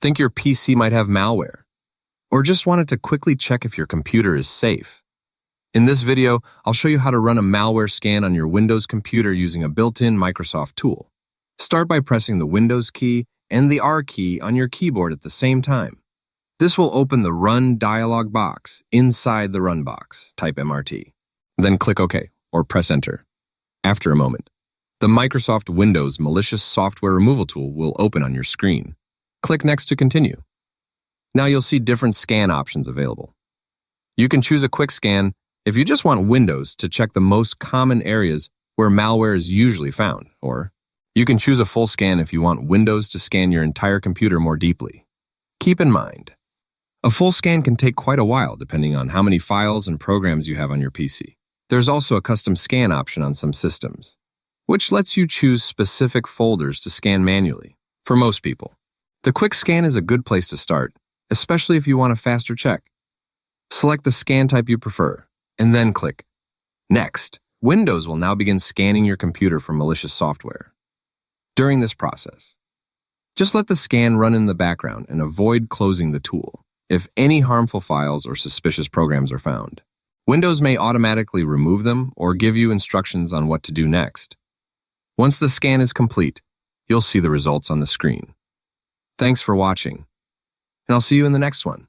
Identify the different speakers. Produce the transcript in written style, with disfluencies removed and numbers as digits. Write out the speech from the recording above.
Speaker 1: think your PC might have malware, or just wanted to quickly check if your computer is safe. In this video, I'll show you how to run a malware scan on your Windows computer using a built-in Microsoft tool. Start by pressing the Windows key and the R key on your keyboard at the same time. This will open the Run dialog box inside the Run box. Type MRT. Then click OK or press Enter. After a moment, the Microsoft Windows Malicious Software Removal tool will open on your screen. Click Next to continue. Now you'll see different scan options available. You can choose a quick scan if you just want Windows to check the most common areas where malware is usually found, or you can choose a full scan if you want Windows to scan your entire computer more deeply. Keep in mind, a full scan can take quite a while depending on how many files and programs you have on your PC. There's also a custom scan option on some systems, which lets you choose specific folders to scan manually. For most people, the quick scan is a good place to start, especially if you want a faster check. Select the scan type you prefer, and then click Next. Windows will now begin scanning your computer for malicious software. During this process, just let the scan run in the background and avoid closing the tool if any harmful files or suspicious programs are found. Windows may automatically remove them or give you instructions on what to do next. Once the scan is complete, you'll see the results on the screen. Thanks for watching, and I'll see you in the next one.